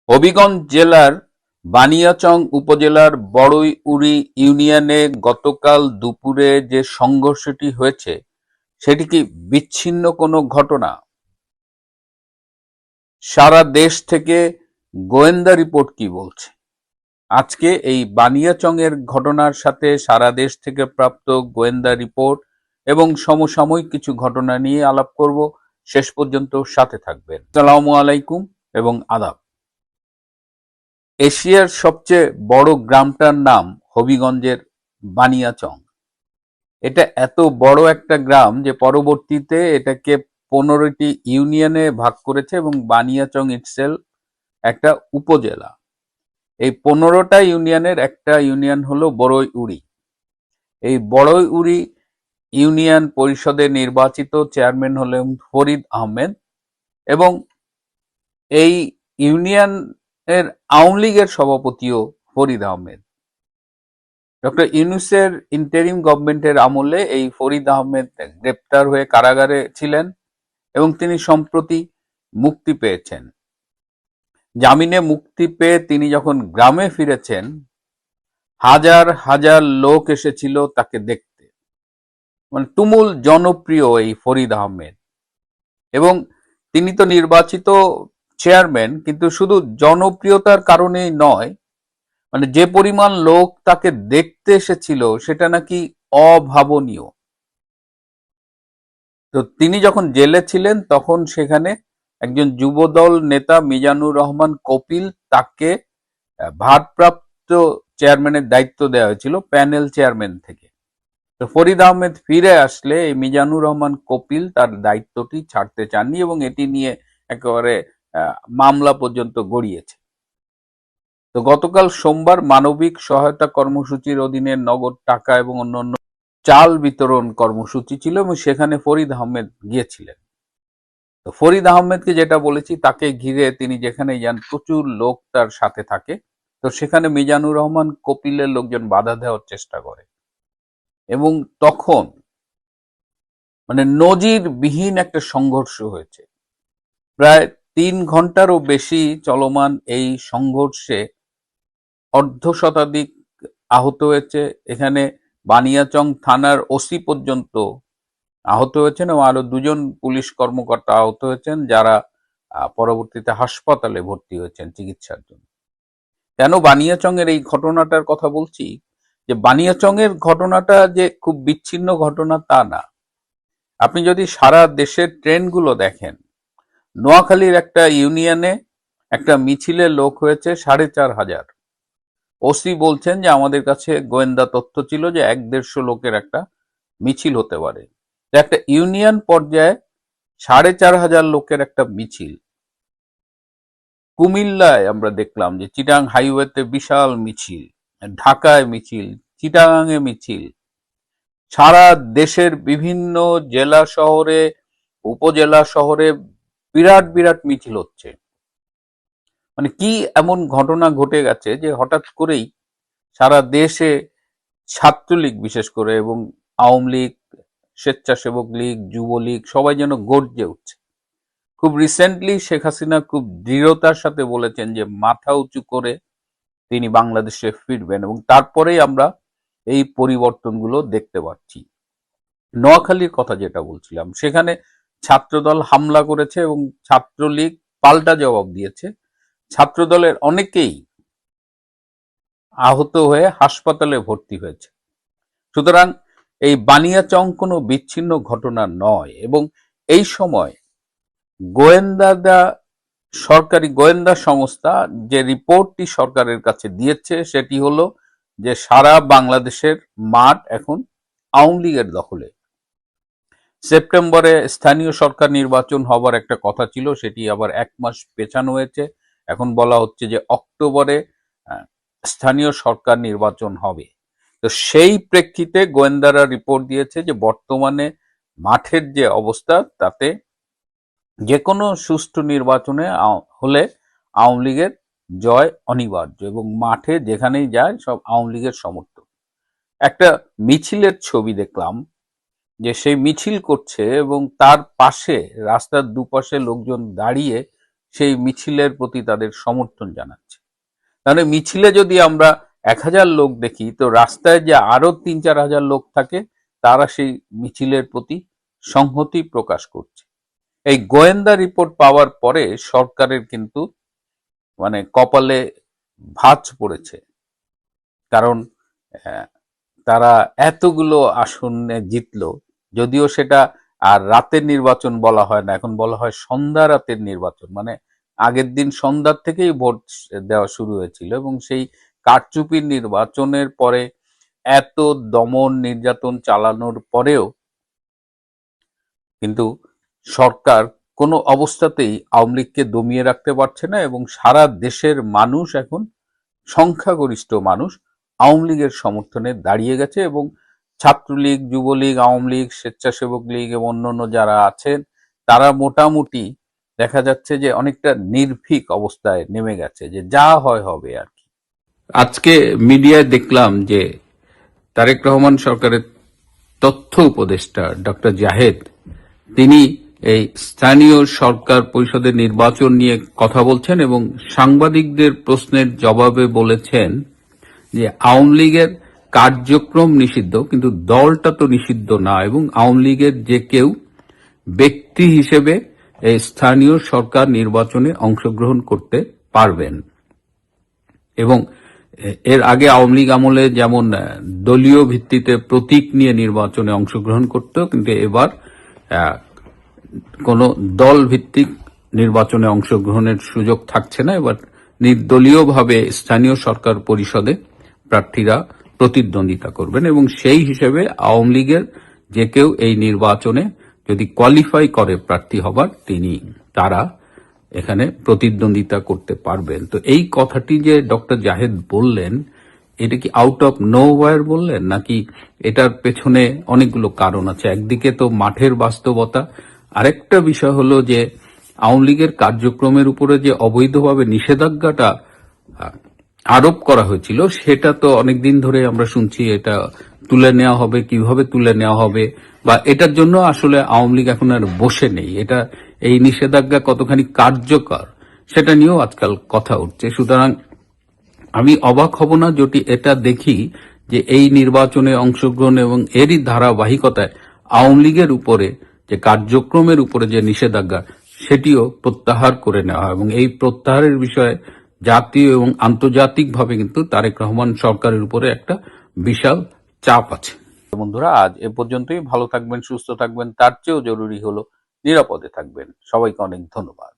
হবিগঞ্জ জেলার বানিয়াচং উপজেলার বড়ইউরি ইউনিয়নে গতকাল দুপুরে যে সংঘর্ষটি হয়েছে সেটি কি বিচ্ছিন্ন কোনো ঘটনা? সারা দেশ থেকে গোয়েন্দা রিপোর্ট কি বলছে? আজকে এই বানিয়াচং এর ঘটনার সাথে সারা দেশ থেকে প্রাপ্ত গোয়েন্দা রিপোর্ট এবং সমসাময়িক কিছু ঘটনা নিয়ে আলাপ করব। শেষ পর্যন্ত সাথে থাকবেন। আসসালামু আলাইকুম এবং আদাব। এশিয়ার সবচেয়ে বড় গ্রামটার নাম হবিগঞ্জের বানিয়াচং। এটা এত বড় একটা গ্রাম যে পরবর্তীতে এটাকে 15টি ইউনিয়নে ভাগ করেছে এবং বানিয়াচং ইটসেলফ একটা উপজেলা। এই 15টা ইউনিয়নের একটা ইউনিয়ন হলো বড়ইউরি। এই বড়ইউরি ইউনিয়ন পরিষদে নির্বাচিত চেয়ারম্যান হলেন ফরিদ আহমেদ এবং এই ইউনিয়নের আওয়ামী লীগের সভাপতিও ফরিদ আহমেদ। ডক্টর ইউনূসের ইন্টারিম গভর্নমেন্টের আমলে এই ফরিদ আহমেদ গ্রেপ্তার হয়ে কারাগারে ছিলেন এবং তিনি সম্প্রতি মুক্তি পেয়েছেন। জামিনে মুক্তি পেয়ে তিনি যখন গ্রামে ফিরেছেন, হাজার হাজার লোক এসেছিল তাকে দেখতে। মানে তুমুল জনপ্রিয় এই ফরিদ আহমেদ, এবং তিনি তো নির্বাচিত চেয়ারম্যান, কিন্তু শুধু জনপ্রিয়তার কারণেই নয়, মানে যে পরিমাণ লোক তাকে দেখতে এসেছিল সেটা নাকি অভাবনীয়। তো তিনি যখন জেলে ছিলেন তখন সেখানে একজন যুবদল নেতা মিজানুর রহমান কপিল, তাকে ভারপ্রাপ্ত চেয়ারম্যানের দায়িত্ব দেওয়া হয়েছিল প্যানেল চেয়ারম্যান থেকে। তো ফরিদ আহমেদ ফিরে আসলে এই মিজানুর রহমান কপিল তার দায়িত্বটি ছাড়তে চাননি এবং এটি নিয়ে একেবারে মামলা পর্যন্ত গড়িয়েছে। তো গতকাল সোমবার মানবিক সহায়তা কর্মসূচির অধীনে নগদ টাকা এবং অন্যান্য চাল বিতরণ কর্মসূচি ছিল এবং সেখানে ফরিদ আহমেদ গিয়েছিলেন। তো ফরিদ আহমেদকে যেটা বলেছি, তাকে ঘিরে তিনি যেখানে যান প্রচুর লোক তার সাথে থাকে। তো সেখানে মিজানুর রহমান কপিলের লোকজন বাধা দেওয়ার চেষ্টা করে এবং তখন মানে নজিরবিহীন একটা সংঘর্ষ হয়েছে। প্রায় 3 ঘন্টারও বেশি চলমান এই সংঘর্ষে অর্ধশতাধিক আহত হয়েছে। এখানে বানিয়াচং থানার ওসি পর্যন্ত আহত হয়েছেন এবং আরো 2জন পুলিশ কর্মকর্তা আহত হয়েছেন, যারা পরবর্তীতে হাসপাতালে ভর্তি হয়েছেন চিকিৎসার জন্য। কেন বানিয়াচং এর এই ঘটনাটার কথা বলছি? যে বানিয়াচং এর ঘটনাটা যে খুব বিচ্ছিন্ন ঘটনা তা না। আপনি যদি সারা দেশের ট্রেন্ডগুলো দেখেন, নোয়াখালীর একটা ইউনিয়নে একটা মিছিলে লোক হয়েছে 4,500। ওসি বলছেন যে আমাদের কাছে গোয়েন্দা তথ্য ছিল যে 150 লোকের একটা মিছিল হতে পারে। একটা ইউনিয়ন পর্যায়ে 4,500 লোকের একটা মিছিল। কুমিল্লায় আমরা দেখলাম যে চিটাং হাইওয়েতে বিশাল মিছিল, ঢাকায় মিছিল, চিটাগাঙে মিছিল, সারা দেশের বিভিন্ন জেলা শহরে, উপজেলা শহরে বিরাট বিরাট মিছিল হচ্ছে। মানে কি এমন ঘটনা ঘটে গেছে যে হঠাৎ করেই সারা দেশে ছাত্রলীগ বিশেষ করে এবং আওয়ামী লীগ, স্বেচ্ছাসেবক লীগ, যুবলীগ সবাই যেন গর্জে উঠছে। খুব রিসেন্টলি শেখ হাসিনা খুব দৃঢ়তার সাথে বলেছেন যে মাথা উঁচু করে তিনি বাংলাদেশে ফিরবেন, এবং তারপরেই আমরা এই পরিবর্তনগুলো দেখতে পাচ্ছি। নোয়াখালীর কথা যেটা বলছিলাম, সেখানে ছাত্রদল হামলা করেছে এবং ছাত্রলীগ পাল্টা জবাব দিয়েছে। ছাত্রদলের অনেকেই আহত হয়ে হাসপাতালে ভর্তি হয়েছে। সুতরাং এই বানিয়াচং কোনো বিচ্ছিন্ন ঘটনা নয়, এবং এই সময় গোয়েন্দারা, সরকারি গোয়েন্দা সংস্থা যে রিপোর্টটি সরকারের কাছে দিয়েছে সেটি হলো যে সারা বাংলাদেশের মাঠ এখন আওয়ামী লীগের দখলে। সেপ্টেম্বরে স্থানীয় সরকার নির্বাচন হবার একটা কথা ছিল, সেটি আবার 1 মাস পেছানো হয়েছে। এখন বলা হচ্ছে যে অক্টোবরে স্থানীয় সরকার নির্বাচন হবে। তো সেই প্রেক্ষিতে গোয়েন্দারা রিপোর্ট দিয়েছে যে বর্তমানে মাঠের যে অবস্থা, তাতে যে কোনো সুষ্ঠু নির্বাচনে হলে আওয়ামী লীগের জয় অনিবার্য, এবং মাঠে যেখানেই যায় সব আওয়ামী লীগের সমর্থক। একটা মিছিলের ছবি দেখলাম যে সেই মিছিল করছে এবং তার পাশে রাস্তার দুপাশে লোকজন দাঁড়িয়ে সেই মিছিলের প্রতি তাদের সমর্থন জানাচ্ছে। তাহলে মিছিলে যদি আমরা 1,000 লোক দেখি, তো রাস্তায় যে আরো 3-4 হাজার লোক থাকে তারা সেই মিছিলের প্রতি সংহতি প্রকাশ করছে। এই গোয়েন্দা রিপোর্ট পাওয়ার পরে সরকারের কিন্তু মানে কপালে ভাঁজ পড়েছে। কারণ তারা এতগুলো আসনে জিতলো, যদিও সেটা আর রাতের নির্বাচন বলা হয় না, এখন বলা হয় সন্ধ্যা রাতের নির্বাচন। মানে আগের দিন সন্ধ্যার থেকেই ভোট দেওয়া শুরু হয়েছিল, এবং সেই কারচুপির নির্বাচনের পরে এত দমন নির্যাতন চালানোর পরেও কিন্তু সরকার কোনো অবস্থাতেই আওয়ামী লীগকে দমিয়ে রাখতে পারছে না, এবং সারা দেশের মানুষ এখন, সংখ্যাগরিষ্ঠ মানুষ আওয়ামী লীগের সমর্থনে দাঁড়িয়ে গেছে। এবং ছাত্রলীগ, যুবলীগ, আওয়ামী লীগ, স্বেচ্ছাসেবক লীগ এবং অন্যান্য যারা আছেন তারা মোটামুটি দেখা যাচ্ছে যে অনেকটা নির্ভীক অবস্থায় নেমে গেছে, যে যা হয় হবে আর কি। আজকে মিডিয়ায় দেখলাম যে তারেক রহমান সরকারের তথ্য উপদেষ্টা ডক্টর জাহেদ, তিনি এই স্থানীয় সরকার পরিষদের নির্বাচন নিয়ে কথা বলছেন এবং সাংবাদিকদের প্রশ্নের জবাবে বলেছেন যে আওয়ামী লীগের কার্যক্রম নিষিদ্ধ, কিন্তু দলটা তো নিষিদ্ধ না, এবং আওয়ামী লীগের যে কেউ ব্যক্তি হিসেবে এই স্থানীয় সরকার নির্বাচনে অংশগ্রহণ করতে পারবেন। এবং এর আগে আওয়ামী লীগ আমলে যেমন দলীয় ভিত্তিতে প্রতীক নিয়ে নির্বাচনে অংশগ্রহণ করত, কিন্তু এবার কোন দল ভিত্তিক নির্বাচনে অংশগ্রহণের সুযোগ থাকছে না। এবার নির্দলীয়ভাবে স্থানীয় সরকার পরিষদে প্রার্থীরা প্রতিদ্বন্দ্বিতা করবেন, এবং সেই হিসেবে আওয়ামী লীগের যে কেউ এই নির্বাচনে যদি কোয়ালিফাই করে প্রার্থী হবার, তারা এখানে প্রতিদ্বন্দ্বিতা করতে পারবেন। তো এই কথাটি যে ডক্টর জাহেদ বললেন, এটা কি আউট অফ নোওয়্যার বললেন, নাকি এটার পেছনে অনেকগুলো কারণ আছে? একদিকে তো মাঠের বাস্তবতা, আরেকটা বিষয় হলো যে আওয়ামী লীগের কার্যক্রমের উপরে যে অবৈধভাবে নিষেধাজ্ঞাটা আরোপ করা হয়েছিল, সেটা তো অনেকদিন ধরে আমরা শুনছি এটা তুলে নেওয়া হবে, কিভাবে তুলে নেওয়া হবে, বা এটার জন্য আসলে আওয়ামী লীগ এখন আর বসে নেই। এটা এই নিষেধাজ্ঞা কতখানি কার্যকর সেটা নিয়েও আজকাল কথা উঠছে। সুতরাং আমি অবাক হব না যদি এটা দেখি যে এই নির্বাচনে অংশগ্রহণ এবং এরই ধারাবাহিকতায় আওয়ামী লীগের উপরে যে কার্যক্রমের উপরে যে নিষেধাজ্ঞা, সেটিও প্রত্যাহার করে নেওয়া হয়। এবং এই প্রত্যাহারের বিষয়ে জাতীয় এবং আন্তর্জাতিকভাবে কিন্তু তারেক রহমান সরকারের উপরে একটা বিশাল চাপ আছে। বন্ধুরা, আজ এ পর্যন্তই। ভালো থাকবেন, সুস্থ থাকবেন, তার চেয়েও জরুরি হলো নিরাপদে থাকবেন। সবাইকে অনেক ধন্যবাদ।